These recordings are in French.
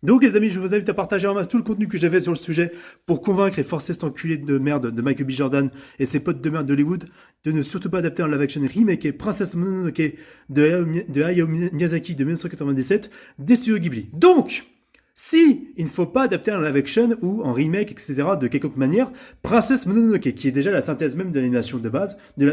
Donc les amis, je vous invite à partager en masse tout le contenu que j'avais sur le sujet pour convaincre et forcer cet enculé de merde de Michael B. Jordan et ses potes de merde d'Hollywood de ne surtout pas adapter en live-action remake et Princesse Mononoke de Hayao Miyazaki de 1997 des studios Ghibli. Donc, si il ne faut pas adapter en live-action ou en remake, etc. de quelque manière, Princesse Mononoke, qui est déjà la synthèse même de l'animation de base, de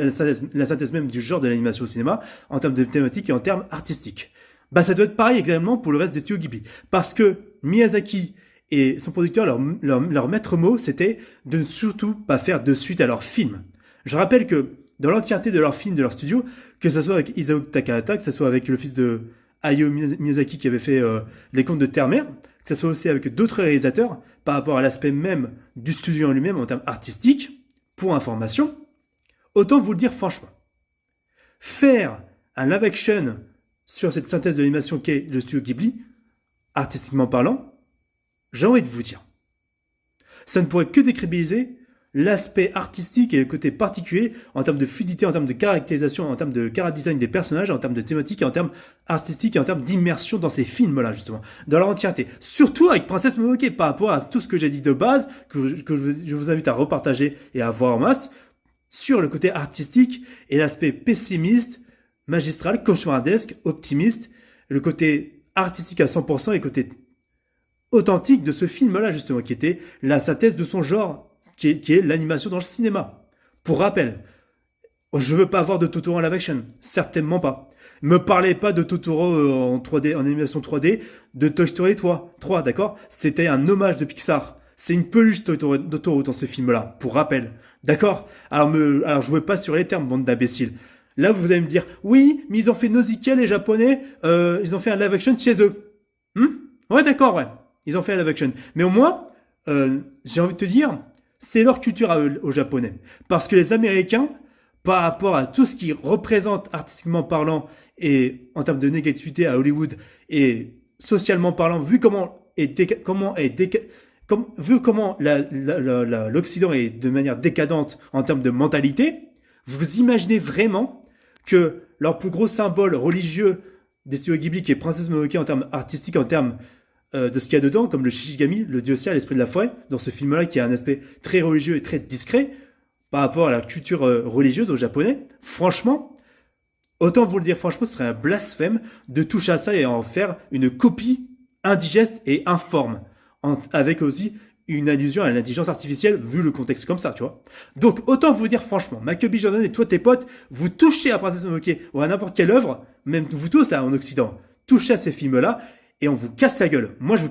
la synthèse même du genre de l'animation au cinéma, en termes de thématique et en termes artistiques. Bah ça doit être pareil également pour le reste des studios Ghibli. Parce que Miyazaki et son producteur, leur maître mot, c'était de ne surtout pas faire de suite à leurs films. Je rappelle que dans l'entièreté de leurs films, de leur studio, que ce soit avec Isao Takahata, que ce soit avec le fils de Hayao Miyazaki qui avait fait Les Contes de Terre-Mère, que ce soit aussi avec d'autres réalisateurs, par rapport à l'aspect même du studio en lui-même en termes artistiques, pour information, autant vous le dire franchement. Faire un live-action sur cette synthèse de l'animation qu'est le studio Ghibli, artistiquement parlant, j'ai envie de vous dire, ça ne pourrait que décrédibiliser l'aspect artistique et le côté particulier en termes de fluidité, en termes de caractérisation, en termes de chara-design des personnages, en termes de thématique, et en termes artistiques et en termes d'immersion dans ces films-là, justement, dans leur entièreté. Surtout avec Princesse Mononoke, par rapport à tout ce que j'ai dit de base, je vous invite à repartager et à voir en masse, sur le côté artistique et l'aspect pessimiste, magistral, cauchemardesque, optimiste, le côté artistique à 100% et le côté authentique de ce film-là, justement, qui était la synthèse de son genre, qui est l'animation dans le cinéma. Pour rappel, je veux pas avoir de Totoro en live action, certainement pas. Me parlez pas de Totoro en 3D, en animation 3D, de Toy Story 3, d'accord? C'était un hommage de Pixar. C'est une peluche Totoro dans ce film-là, pour rappel. D'accord? Alors jouez pas sur les termes, bande d'imbéciles. Là, vous allez me dire, oui, mais ils ont fait Nausicaa, les Japonais, ils ont fait un live action chez eux. Ouais, d'accord, ouais. Ils ont fait un live action. Mais au moins, j'ai envie de te dire, c'est leur culture à eux, aux Japonais. Parce que les Américains, par rapport à tout ce qu'ils représentent artistiquement parlant et en termes de négativité à Hollywood et socialement parlant, vu comment l'Occident est de manière décadente en termes de mentalité, vous imaginez vraiment que leur plus gros symbole religieux des studios Ghibli, qui est Princesse Mononoke en termes artistiques, en termes de ce qu'il y a dedans, comme le Shishigami, le dieu ciel, l'esprit de la forêt, dans ce film-là qui a un aspect très religieux et très discret par rapport à la culture religieuse aux Japonais, franchement, autant vous le dire franchement, ce serait un blasphème de toucher à ça et en faire une copie indigeste et informe, avec aussi une allusion à l'intelligence artificielle, vu le contexte comme ça, tu vois. Donc, autant vous dire franchement, Michael B. Jordan et toi, tes potes, vous touchez à Princesse Mononoke ou à n'importe quelle œuvre, même vous tous là en Occident, touchez à ces films-là, et on vous casse la gueule. Moi, je vous